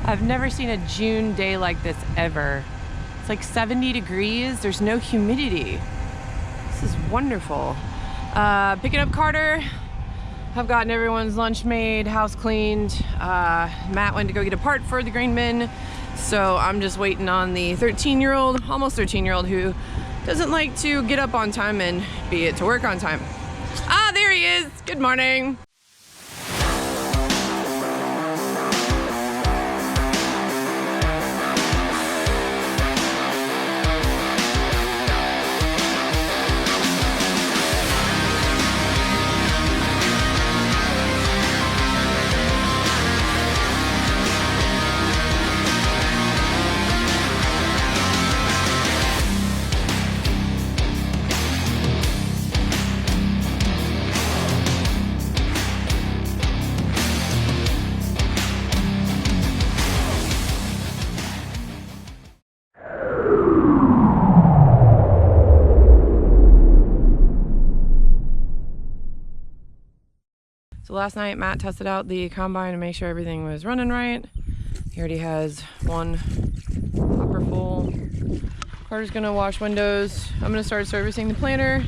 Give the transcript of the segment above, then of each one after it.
I've never seen a June day like this ever. It's like 70 degrees, there's no humidity. This is wonderful. Picking up Carter. I've gotten everyone's lunch made, house cleaned. Matt went to go get a part for the grain bin. So I'm just waiting on the 13-year-old, almost 13-year-old, who doesn't like to get up on time and be it to work on time. Ah, there he is. Good morning. So last night Matt tested out the combine to make sure everything was running right. He already has one hopper full. Carter's gonna wash windows. I'm gonna start servicing the planter.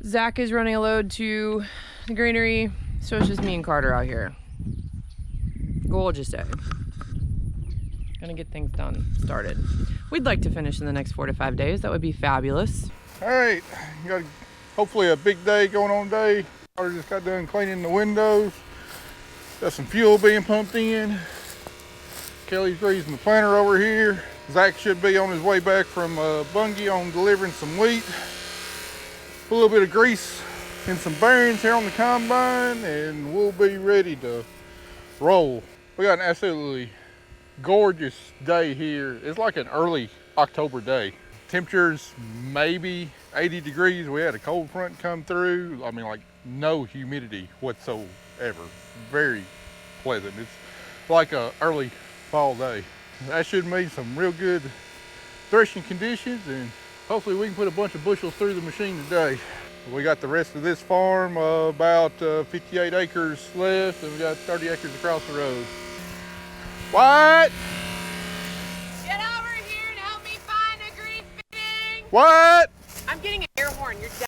Zach is running a load to the granary. So it's just me and Carter out here. Gorgeous day. Gonna get things done, started. We'd like to finish in the next 4 to 5 days. That would be fabulous. All right, you got hopefully a big day going on today. I just got done cleaning the windows. Got some fuel being pumped in. Kelly's greasing the planter over here. Zach should be on his way back from Bungie on delivering some wheat. Put a little bit of grease and some bearings here on the combine and we'll be ready to roll. We got an absolutely gorgeous day here. It's like an early October day. Temperatures maybe 80 degrees. We had a cold front come through. I mean, like no humidity whatsoever. Very pleasant. It's like a early fall day. That should mean some real good threshing conditions and hopefully we can put a bunch of bushels through the machine today. We got the rest of this farm, about 58 acres left, and we got 30 acres across the road. What? Get over here and help me find a grease fitting. What? I'm getting an air horn, you're deaf.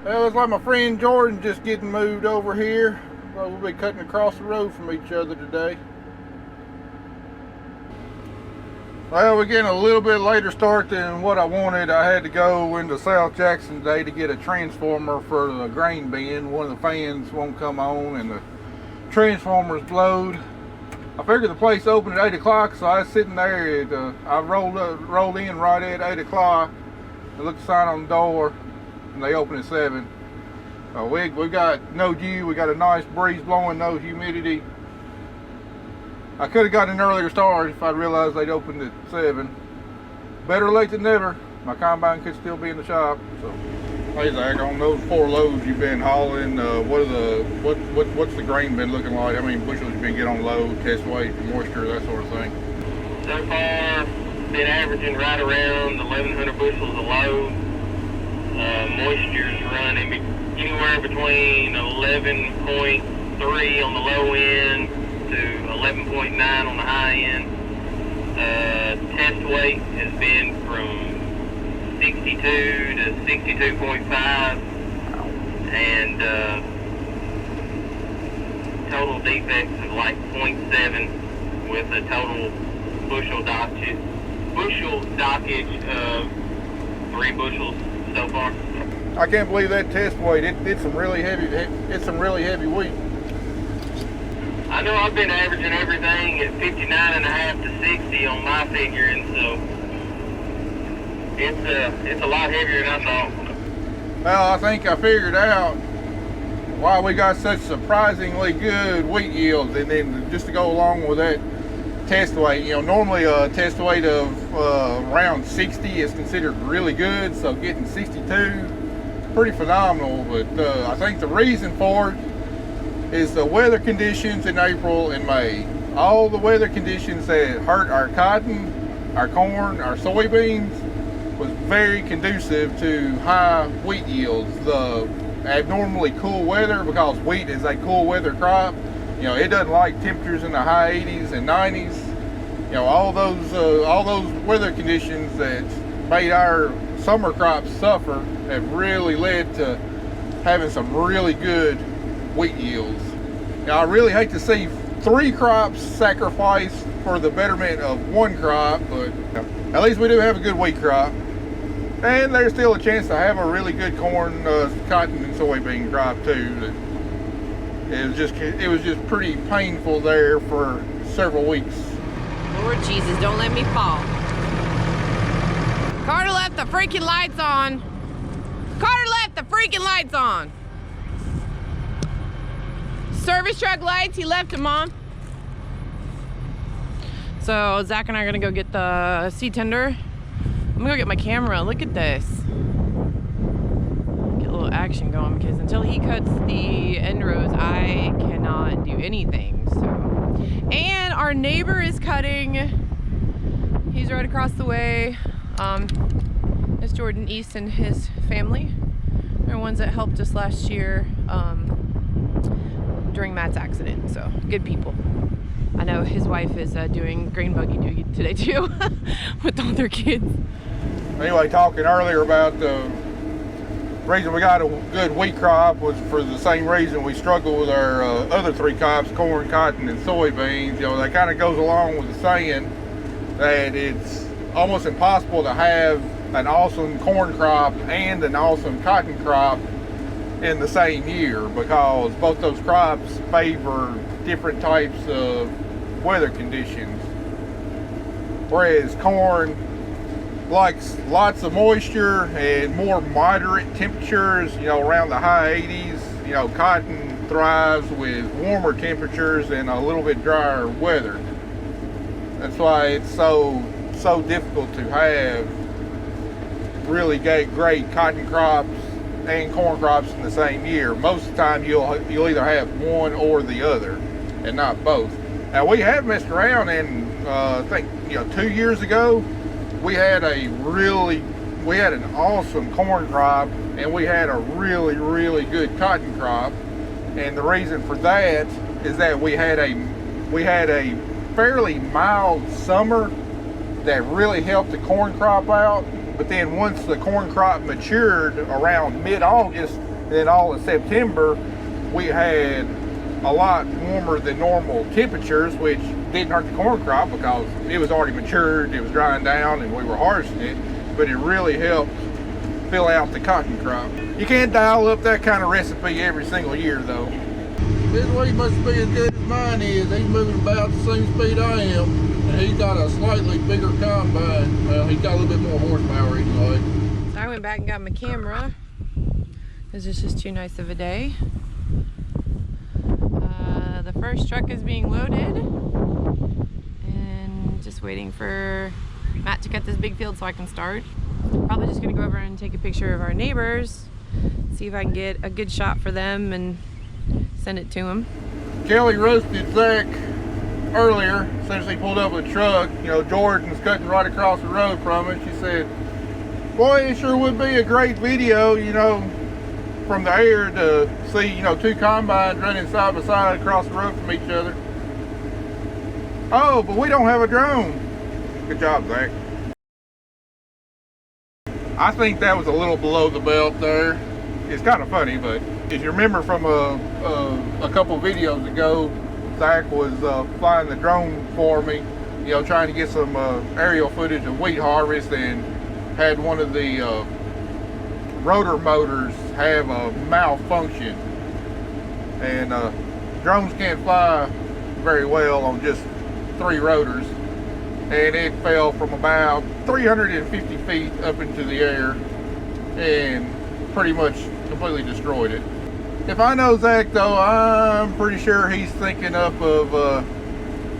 Well, it's like my friend Jordan just getting moved over here. So we'll be cutting across the road from each other today. Well, we're getting a little bit later start than what I wanted. I had to go into South Jackson today to get a transformer for the grain bin. One of the fans won't come on and the transformer's blowed. I figured the place opened at 8 o'clock, so I was sitting there. I rolled in right at 8 o'clock. I looked at the sign on the door, and they open at 7. We got no dew. We got a nice breeze blowing, no humidity. I could have got an earlier start if I'd realized they'd opened at 7. Better late than never. My combine could still be in the shop. So, hey Zach, on those 4 loads you've been hauling, what's the grain been looking like? How many bushels you been getting on load, test weight, moisture, that sort of thing? So far, been averaging right around 1,100 bushels a load. Moisture's running anywhere between 11.3 on the low end to 11.9 on the high end. Test weight has been from 62 to 62.5, and total defects of like 0.7 with a total bushel dockage of 3 bushels so far. I can't believe that test weight. It's some really heavy wheat. I know I've been averaging everything at 59.5 to 60 on my figuring, so it's a lot heavier than I thought. Well, I think I figured out why we got such surprisingly good wheat yields, and then just to go along with that test weight, normally a test weight of around 60 is considered really good, so getting 62 is pretty phenomenal. But I think the reason for it is the weather conditions in April and May. All the weather conditions that hurt our cotton, our corn, our soybeans was very conducive to high wheat yields. The abnormally cool weather, because wheat is a cool weather crop, it doesn't like temperatures in the high 80s and 90s. You know, all those weather conditions that made our summer crops suffer have really led to having some really good wheat yields. Now, I really hate to see 3 crops sacrificed for the betterment of 1 crop, but at least we do have a good wheat crop. And there's still a chance to have a really good corn, cotton, and soybean crop too. It was just pretty painful there for several weeks. Lord Jesus, don't let me fall. Carter left the freaking lights on. Carter left the freaking lights on. Service truck lights, he left them on. So Zach and I are gonna go get the seed tender. I'm gonna go get my camera. Look at this. Get a little action going, because until he cuts the end rows, I cannot do anything. So, and our neighbor is cutting. He's right across the way. It's Jordan East and his family. They're the ones that helped us last year during Matt's accident. So good people. I know his wife is doing grain buggy duty today too with all their kids. Anyway, talking earlier about the reason we got a good wheat crop was for the same reason we struggle with our other 3 crops, corn, cotton, and soybeans. You know, that kind of goes along with the saying that it's almost impossible to have an awesome corn crop and an awesome cotton crop in the same year, because both those crops favor different types of weather conditions. Whereas corn likes lots of moisture and more moderate temperatures, you know, around the high 80s. You know, cotton thrives with warmer temperatures and a little bit drier weather. That's why it's so difficult to have really great cotton crops and corn crops in the same year. Most of the time you'll either have one or the other and not both. Now, we have messed around, and I think, you know, 2 years ago we had an awesome corn crop, and we had a really good cotton crop. And the reason for that is that we had a fairly mild summer that really helped the corn crop out. But then once the corn crop matured around mid-August, then all of September, we had a lot warmer than normal temperatures, which didn't hurt the corn crop because it was already matured, it was drying down, and we were harvesting it. But it really helped fill out the cotton crop. You can't dial up that kind of recipe every single year, though. His weight must be as good as mine is. He's moving about the same speed I am. And he's got a slightly bigger combine. Well, he's got a little bit more horsepower anyway. So I went back and got my camera because it's just too nice of a day. The first truck is being loaded and just waiting for Matt to cut this big field so I can start. Probably just gonna go over and take a picture of our neighbors, see if I can get a good shot for them and send it to them. Kelly roasted Zach earlier, since he pulled up with a truck. You know, Jordan's cutting right across the road from it. She said, boy, it sure would be a great video, you know, from the air to see, you know, 2 combines running side by side across the road from each other. Oh, but we don't have a drone. Good job, Zach. I think that was a little below the belt there. It's kind of funny, but if you remember from a couple videos ago, Zach was flying the drone for me, you know, trying to get some aerial footage of wheat harvest, and had one of the rotor motors have a malfunction. And drones can't fly very well on just 3 rotors. And it fell from about 350 feet up into the air and pretty much completely destroyed it. If I know Zach, though, I'm pretty sure he's thinking up of a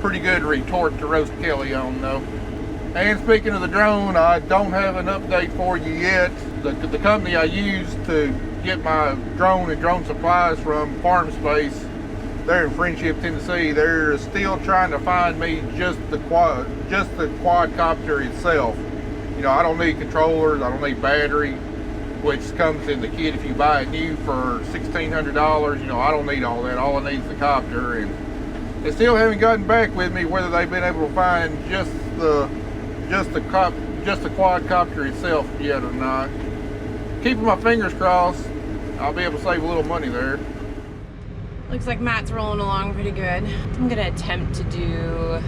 pretty good retort to roast Kelly on, though. And speaking of the drone, I don't have an update for you yet. The company I use to get my drone and drone supplies from, Farm Space, they're in Friendship, Tennessee. They're still trying to find me just the quadcopter itself. You know, I don't need controllers, I don't need battery, which comes in the kit if you buy it new for $1,600. You know, I don't need all that. All I need is the copter, and They still haven't gotten back with me whether they've been able to find just the quadcopter itself yet or not. Keeping my fingers crossed, I'll be able to save a little money there. Looks like Matt's rolling along pretty good. I'm gonna attempt to do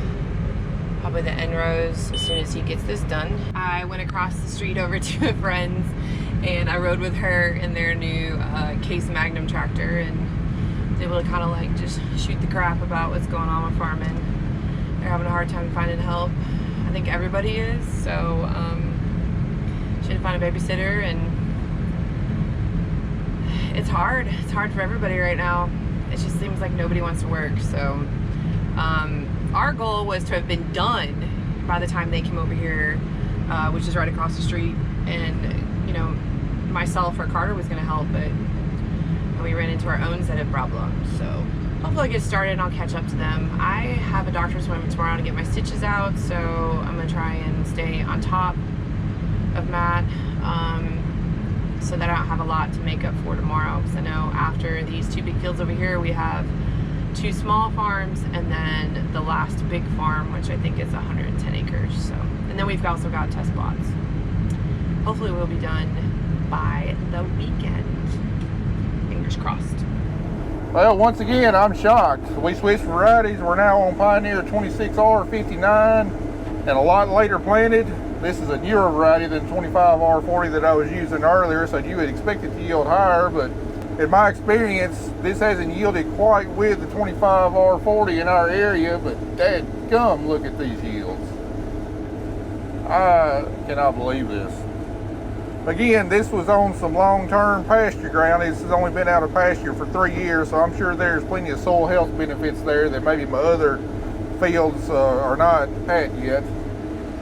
probably the end rows as soon as he gets this done. I went across the street over to a friend's and I rode with her in their new Case Magnum tractor and was able to kind of like just shoot the crap about what's going on with farming. They're having a hard time finding help. I think everybody is, so she had to find a babysitter, and it's hard. It's hard for everybody right now. It just seems like nobody wants to work. So our goal was to have been done by the time they came over here, which is right across the street, and you know, myself or Carter was going to help, but we ran into our own set of problems. So hopefully I get started and I'll catch up to them. I have a doctor's appointment tomorrow to get my stitches out, so I'm gonna try and stay on top of Matt, so that I don't have a lot to make up for tomorrow, because I know after these two big fields over here we have two small farms and then the last big farm, which I think is 110 acres. So, and then we've also got test plots. Hopefully we'll be done by the weekend. Fingers crossed. Well, once again, I'm shocked. We switched varieties. We're now on Pioneer 26R59 and a lot later planted. This is a newer variety than 25R40 that I was using earlier, so you would expect it to yield higher, but in my experience, this hasn't yielded quite with the 25R40 in our area, but dadgum, look at these yields. I cannot believe this. Again, this was on some long-term pasture ground. This has only been out of pasture for 3 years, so I'm sure there's plenty of soil health benefits there that maybe my other fields are not at yet.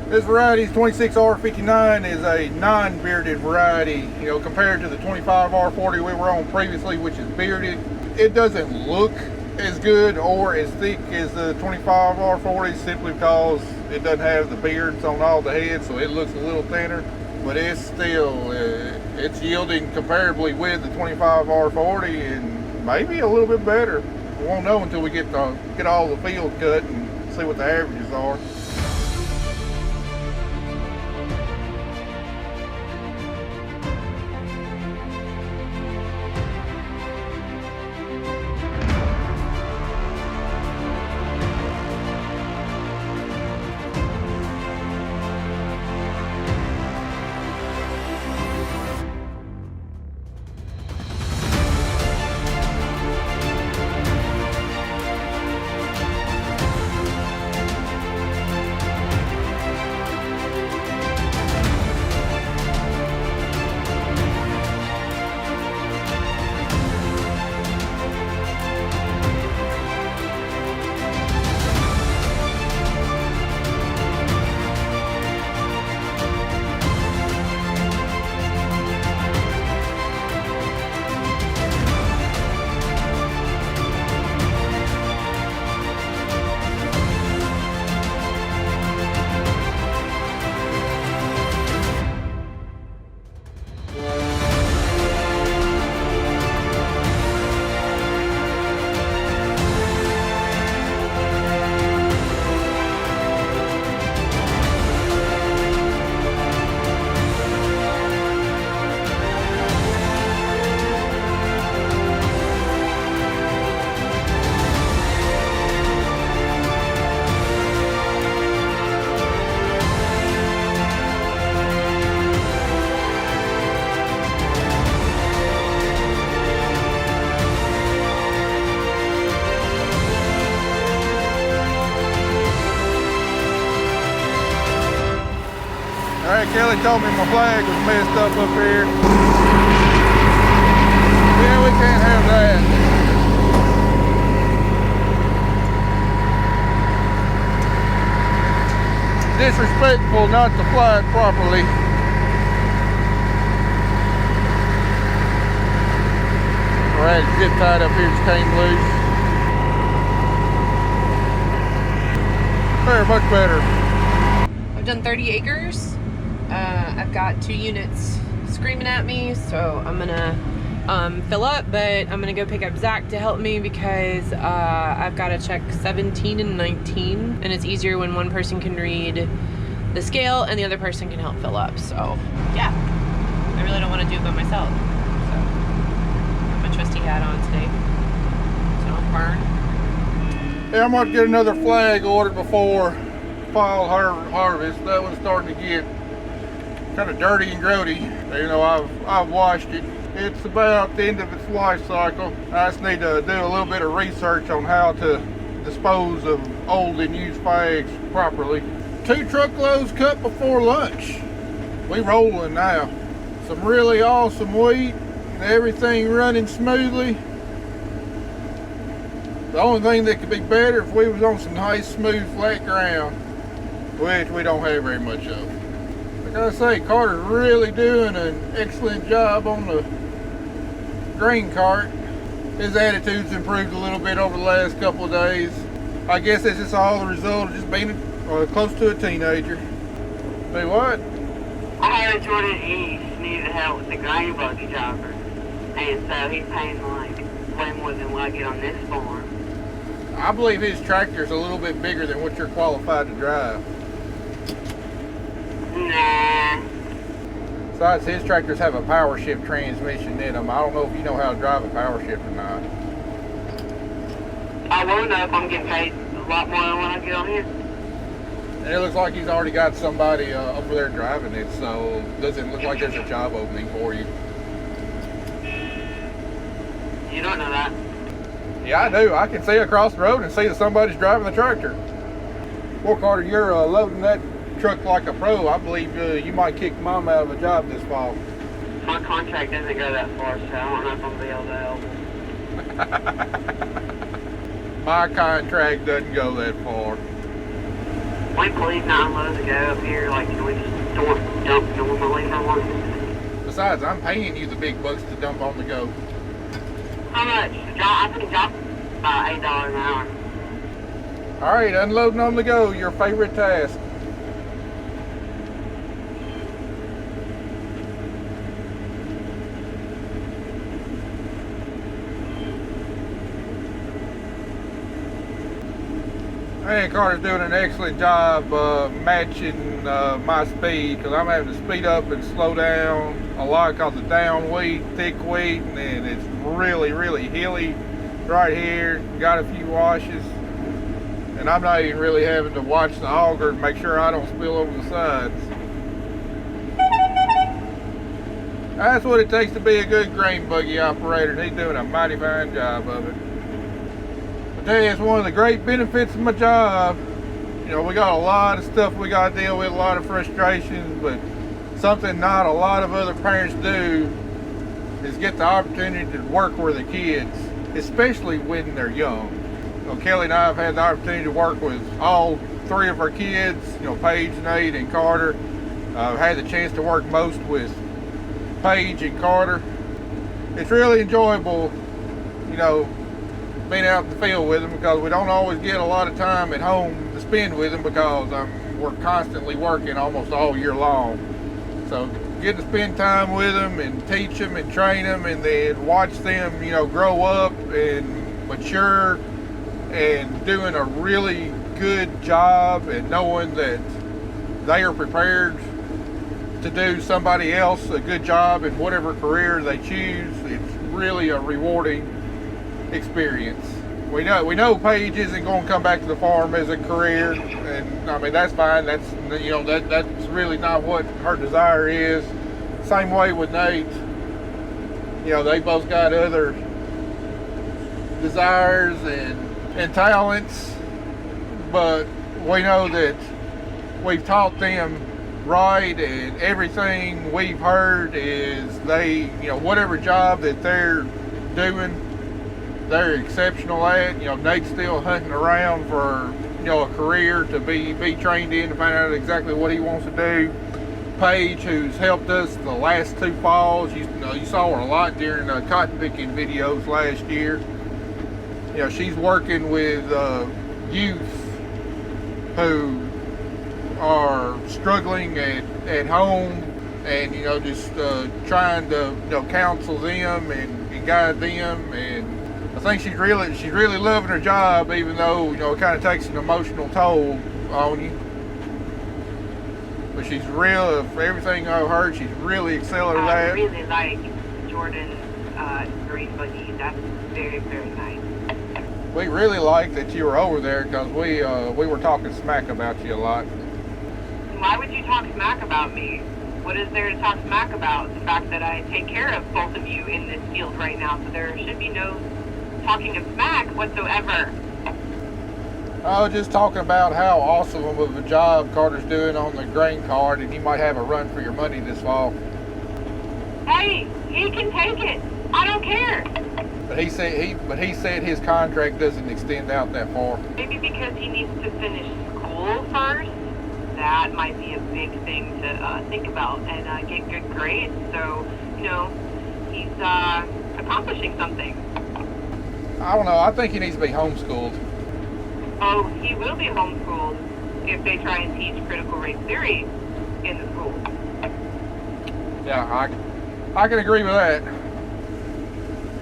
This variety's 26R59 is a non-bearded variety, you know, compared to the 25R40 we were on previously, which is bearded. It doesn't look as good or as thick as the 25R40 simply because it doesn't have the beards on all the heads, so it looks a little thinner. But it's still, it's yielding comparably with the 25R40 and maybe a little bit better. We won't know until we get all the field cut and see what the averages are. Kelly told me my flag was messed up here. Yeah, we can't have that. Disrespectful not to fly it properly. Right, zip tied up here, just came loose. There, much better. I've done 30 acres. I've got 2 units screaming at me, so I'm gonna fill up, but I'm gonna go pick up Zach to help me because I've got to check 17 and 19, and it's easier when one person can read the scale and the other person can help fill up. So yeah, I really don't want to do it by myself. So got my trusty hat on today so I don't burn. Yeah, I'm going to get another flag ordered before fall harvest. That one's starting to get kind of dirty and grody. You know, I've washed it. It's about the end of its life cycle. I just need to do a little bit of research on how to dispose of old and used flags properly. 2 truckloads cut before lunch. We rolling now. Some really awesome wheat. Everything running smoothly. The only thing that could be better if we was on some nice smooth flat ground, which we don't have very much of. I gotta say, Carter's really doing an excellent job on the grain cart. His attitude's improved a little bit over the last couple of days. I guess it's just all the result of just being close to a teenager. Say what? I heard Jordan East needed help with the grain buggy driver, and so he's paying like way more than what I get on this farm. I believe his tractor's a little bit bigger than what you're qualified to drive. Nah. Besides, his tractors have a power shift transmission in them. I don't know if you know how to drive a power shift or not. I will know if I'm getting paid a lot more than what I get on here. And it looks like he's already got somebody over there driving it, so it doesn't look like there's a job opening for you. You don't know that. Yeah, I do. I can see across the road and see that somebody's driving the tractor. Well, Carter, you're loading that truck like a pro. I believe you might kick Mom out of a job this fall. My contract doesn't go that far, so I don't know if I'm going to be able to help. My contract doesn't go that far. We believe 9 loads ago up here, like, can we just dump normally for one? Besides, I'm paying you the big bucks to dump on the go. How much? I think drop about $8 an hour. All right, unloading on the go, your favorite task. Hey, Carter's doing an excellent job matching my speed, because I'm having to speed up and slow down a lot because of down wheat, thick wheat, and it's really, really hilly right here. Got a few washes, and I'm not even really having to watch the auger and make sure I don't spill over the sides. That's what it takes to be a good grain buggy operator, and he's doing a mighty fine job of it. It's one of the great benefits of my job. You know, we got a lot of stuff we got to deal with, a lot of frustrations, but something not a lot of other parents do is get the opportunity to work with the kids, especially when they're young. You know, Kelly and I have had the opportunity to work with all 3 of our kids, you know, Paige, Nate, and Carter. I've had the chance to work most with Paige and Carter. It's really enjoyable, you know, being out in the field with them, because we don't always get a lot of time at home to spend with them because we're constantly working almost all year long. So getting to spend time with them and teach them and train them, and then watch them, you know, grow up and mature and doing a really good job and knowing that they are prepared to do somebody else a good job in whatever career they choose. It's really a rewarding experience. We know Paige isn't going to come back to the farm as a career, and I mean, that's fine. That's, you know, that's really not what her desire is. Same way with Nate. You know, they both got other desires and talents, but we know that we've taught them right, and everything we've heard is they, you know, whatever job that they're doing, they're exceptional at. You know, Nate's still hunting around for, you know, a career to be trained in, to find out exactly what he wants to do. Paige, who's helped us the last 2 falls, you saw her a lot during cotton picking videos last year. You know, she's working with youth who are struggling at home and you know, just trying to, you know, counsel them and guide them. And I think she's really loving her job, even though, you know, it kind of takes an emotional toll on you. But she's real, for everything I've heard, she's really excelling at that. I really like Jordan's green buggy. That's very, very nice. We really like that you were over there because we were talking smack about you a lot. Why would you talk smack about me? What is there to talk smack about? The fact that I take care of both of you in this field right now, so there should be no talking of smack whatsoever. I was just talking about how awesome of a job Carter's doing on the grain cart, and you might have a run for your money this fall. Hey, he can take it. I don't care. But he said his contract doesn't extend out that far. Maybe because he needs to finish school first. That might be a big thing to think about, and get good grades. So, you know, he's accomplishing something. I don't know. I think he needs to be homeschooled. Oh, he will be homeschooled if they try and teach critical race theory in the school. Yeah, I can agree with that.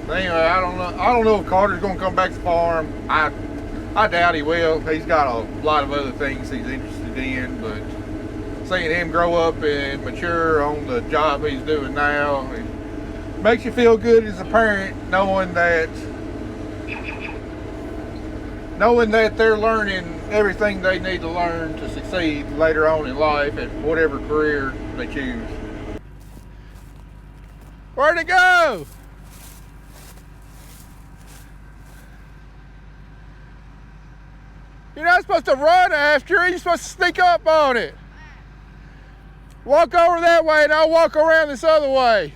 But anyway, I don't know if Carter's going to come back to the farm. I doubt he will. He's got a lot of other things he's interested in, but seeing him grow up and mature on the job he's doing now, it makes you feel good as a parent, knowing that they're learning everything they need to learn to succeed later on in life at whatever career they choose. Where'd it go? You're not supposed to run after it, you're supposed to sneak up on it. Walk over that way and I'll walk around this other way.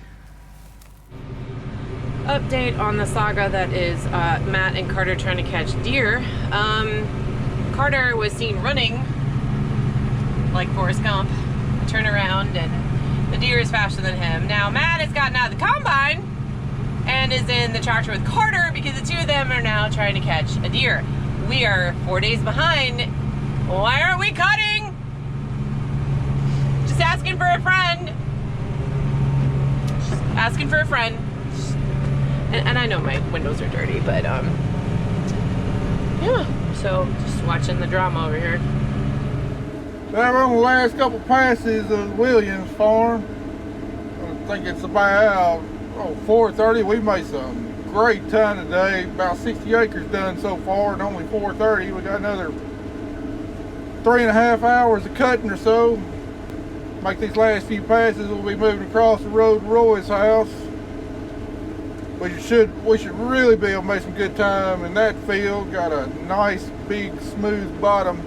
Update on the saga that is Matt and Carter trying to catch deer. Carter was seen running like Forrest Gump, turn around, and the deer is faster than him. Now Matt has gotten out of the combine and is in the tractor with Carter because the two of them are now trying to catch a deer. We are 4 days behind. Why aren't we cutting? Just asking for a friend. Just asking for a friend. And I know my windows are dirty, but yeah. So just watching the drama over here. Now we're on the last couple passes of Williams farm. I think it's about 4:30. We made some great time today. About 60 acres done so far, and only 4:30. We got another 3.5 hours of cutting or so. Make these last few passes. We'll be moving across the road to Roy's house. We should really be able to make some good time in that field. Got a nice big smooth bottom.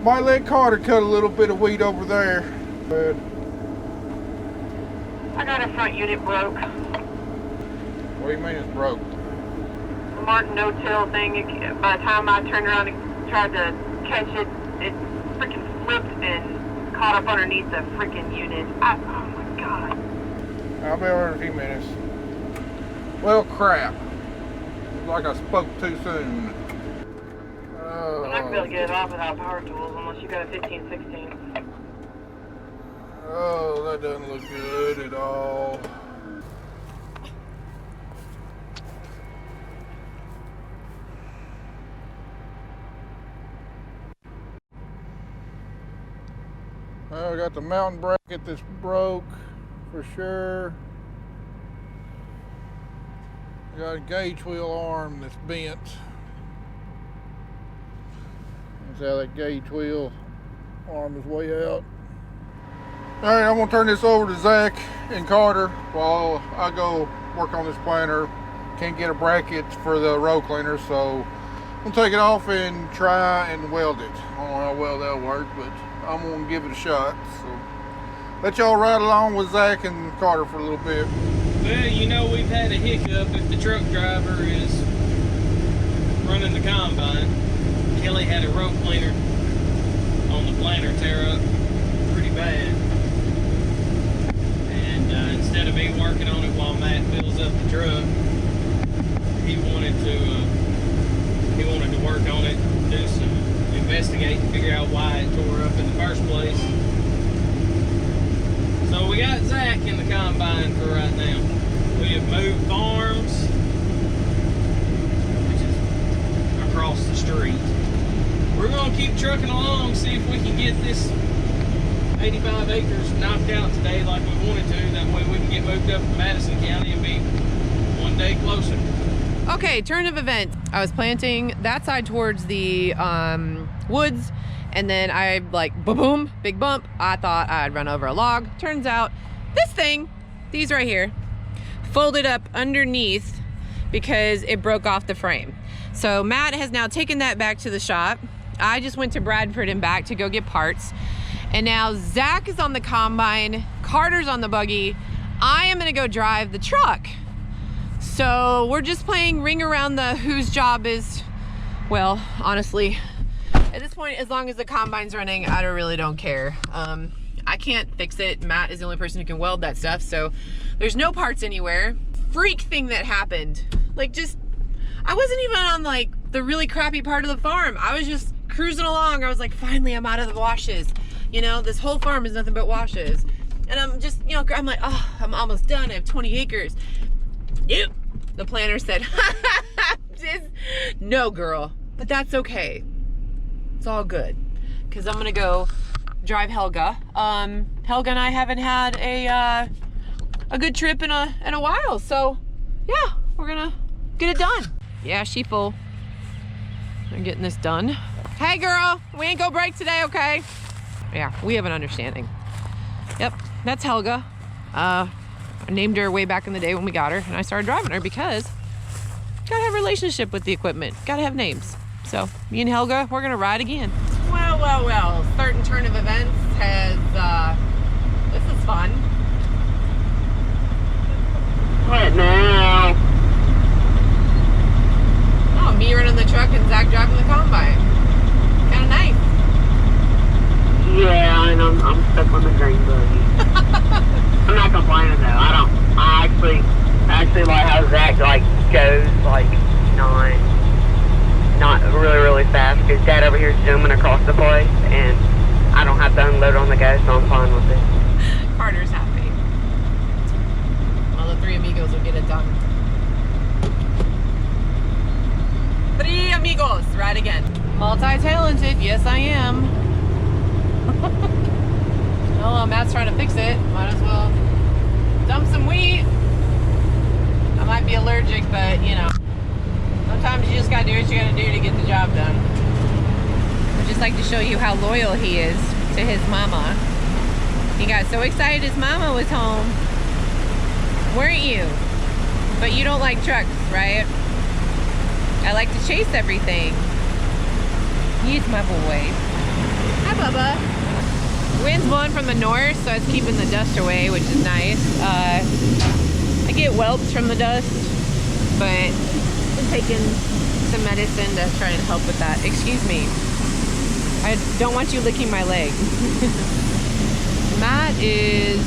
Might let Carter cut a little bit of wheat over there. But I got a front unit broke. what do you mean it's broke? The Martin no-till thing, by the time I turned around and tried to catch it, it freaking flipped and caught up underneath the freaking unit. Oh my God. I'll be over in a few minutes. Well, crap. Looks like I spoke too soon. I'm not going to be able to get it off without power tools unless you got a 1516. Oh, that doesn't look good at all. Well, we got the mountain bracket that's broke for sure. We got a gauge wheel arm that's bent. That's how that gauge wheel arm is way out. All right, I'm gonna turn this over to Zach and Carter while I go work on this planter. Can't get a bracket for the row cleaner, so I'm gonna take it off and try and weld it. I don't know how well that'll work, but I'm gonna give it a shot. So let y'all ride along with Zach and Carter for a little bit. Well, you know, we've had a hiccup if the truck driver is running the combine. Kelly had a row cleaner on the planter tear up pretty bad. And instead of me working on it while Matt fills up the truck, he wanted to work on it, do some investigate and figure out why it tore up in the first place. So we got Zach in the combine for right now. We have moved farms, which is across the street. We're gonna keep trucking along, see if we can get this 85 acres knocked out today like we wanted to. That way we can get moved up to Madison County and be one day closer. Okay, turn of events. I was planting that side towards the woods, and then I like boom, big bump. I thought I'd run over a log. Turns out this thing, these right here, folded up underneath because it broke off the frame. So Matt has now taken that back to the shop. I just went to Bradford and back to go get parts. And now Zach is on the combine, Carter's on the buggy. I am gonna go drive the truck. So we're just playing ring around the whose job is, well, honestly, at this point, as long as the combine's running, I really don't care. I can't fix it. Matt is the only person who can weld that stuff, so there's no parts anywhere. Freak thing that happened. Like, just, I wasn't even on like the really crappy part of the farm. I was just cruising along. I was like, finally, I'm out of the washes. You know, this whole farm is nothing but washes. And I'm just, you know, I'm like, oh, I'm almost done. I have 20 acres. Yep. The planner said, no, girl, but that's okay. It's all good, because I'm gonna go drive Helga. Helga and I haven't had a good trip in a while, so yeah, we're gonna get it done. Yeah, she full. I'm getting this done. Hey, girl, we ain't go break today, okay? Yeah, we have an understanding. Yep, that's Helga. I named her way back in the day when we got her, and I started driving her because gotta have a relationship with the equipment. Gotta have names. So me and Helga, we're gonna ride again. Well, certain turn of events has, this is fun. What now? Oh, me running the truck and Zach driving the combine. Kinda nice. Yeah, and I'm stuck on the green buggy. I'm not complaining though. I actually like how Zach like goes like not really fast, because Dad over here is zooming across the place and I don't have to unload on the go, so I'm fine with it. Carter's happy. Well, the three amigos will get it done. Three amigos, right again. Multi-talented, yes I am. Well, Matt's trying to fix it. Might as well dump some wheat. I might be allergic, but you know, sometimes you just gotta do what you gotta do to get the job done. I'd just like to show you how loyal he is to his mama. He got so excited his mama was home. Weren't you? But you don't like trucks, right? I like to chase everything. He's my boy. Hi, Bubba. Wind's blowing from the north, so it's keeping the dust away, which is nice. I get whelps from the dust, but I'm taking some medicine to try and help with that. Excuse me. I don't want you licking my leg. Matt is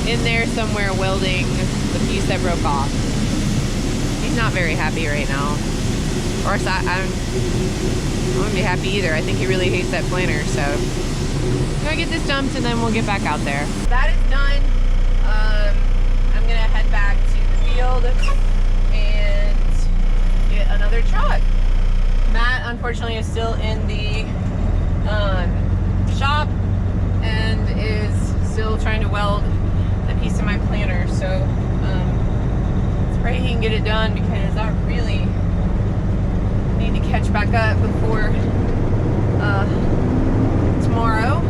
in there somewhere welding the piece that broke off. He's not very happy right now. Or I wouldn't be happy either. I think he really hates that planter, so I'm gonna get this dumped and then we'll get back out there. That is done. I'm gonna head back to the field and get another truck. Matt, unfortunately, is still in the shop and is still trying to weld a piece of my planter, so let's pray he can get it done, because I really need to catch back up before tomorrow,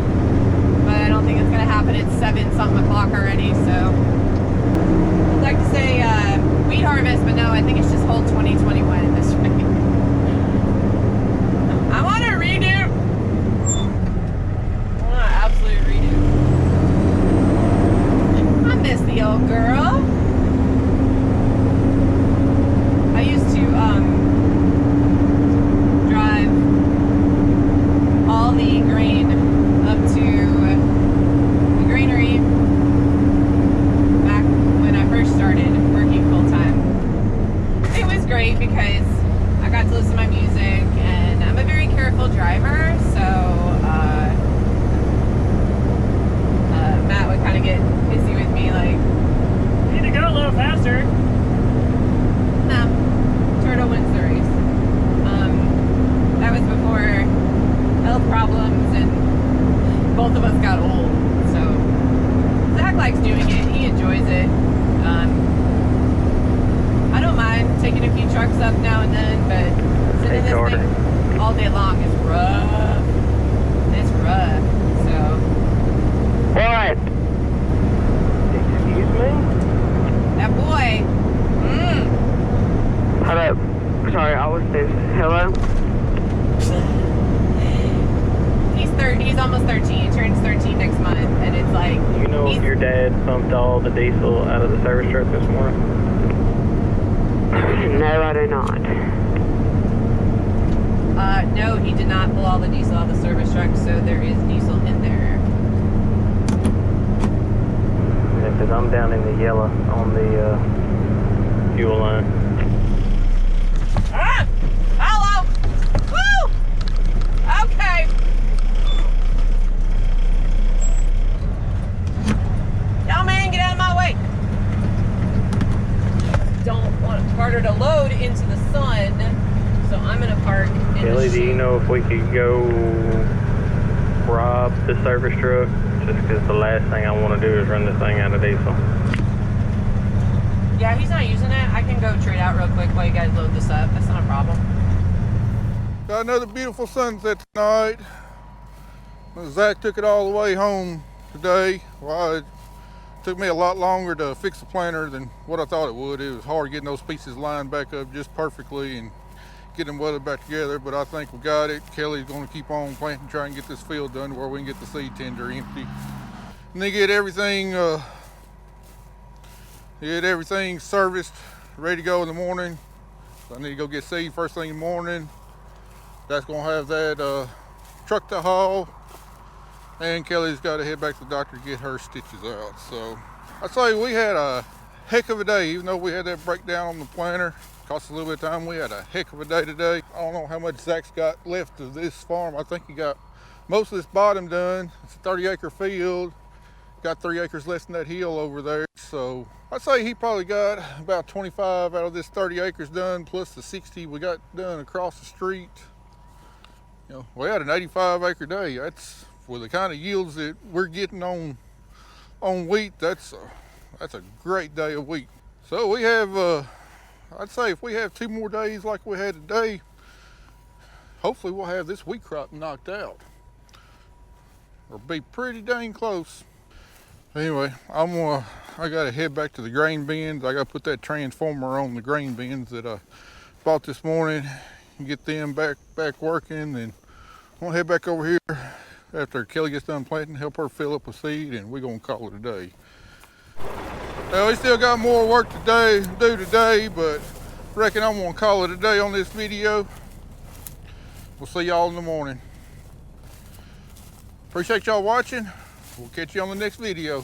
but I don't think it's gonna happen. It's 7-something o'clock already, so I'd like to say wheat harvest, but no, I think it's just whole 2021 this week. I want to redo. I want to absolute redo. I miss the old girl. I used to drive all the grain up to the granary back when I first started working full time. It was great because I got to listen to my music, and I'm a very careful driver, so to get pissy with me, like, You need to go a little faster. nah, Turtle wins the race. That was before health problems and both of us got old. So Zach likes doing it. He enjoys it. I don't mind taking a few trucks up now and then, but sitting in this thing all day long is rough. It's rough. So. What? Excuse me? That boy. Hello. Sorry, I was this. Hello? He's almost 13. He turns 13 next month, and it's like. You know if your dad pumped all the diesel out of the service truck this morning? No, I do not. No, he did not pull all the diesel out of the service truck, so there is diesel in there. Yeah, because I'm down in the yellow on the fuel line. Ah! Hello! Woo! Okay. Y'all, man, get out of my way. Don't want Carter to load into the sun, so I'm gonna park in Kelly, the do you shade. know if we could go rob the service truck? Just because the last thing I want to do is run this thing out of diesel. Yeah, he's not using it. I can go trade out real quick while you guys load this up. That's not a problem. Got another beautiful sunset tonight. Zach took it all the way home today. Well, it took me a lot longer to fix the planter than what I thought it would. It was hard getting those pieces lined back up just perfectly and getting them welded back together, but I think we got it. Kelly's going to keep on planting, try and get this field done where we can get the seed tender empty. And then get everything serviced, ready to go in the morning. So I need to go get seed first thing in the morning. That's going to have that truck to haul. And Kelly's got to head back to the doctor to get her stitches out. So I'd say we had a heck of a day, even though we had that breakdown on the planter. Cost a little bit of time. We had a heck of a day today. I don't know how much Zach's got left of this farm. I think he got most of this bottom done. It's a 30-acre field. Got 3 acres less than that hill over there. So I'd say he probably got about 25 out of this 30 acres done, plus the 60 we got done across the street. You know, we had an 85-acre day. That's with the kind of yields that we're getting on wheat. That's a great day of wheat. So we have. I'd say if we have 2 more days like we had today, hopefully we'll have this wheat crop knocked out. Or be pretty dang close. Anyway, I gotta head back to the grain bins. I gotta put that transformer on the grain bins that I bought this morning and get them back working. And I'm gonna head back over here after Kelly gets done planting, help her fill up with seed, and we're gonna call it a day. Well, we still got more work to do today, but I reckon I'm gonna call it a day on this video. We'll see y'all in the morning. Appreciate y'all watching. We'll catch you on the next video.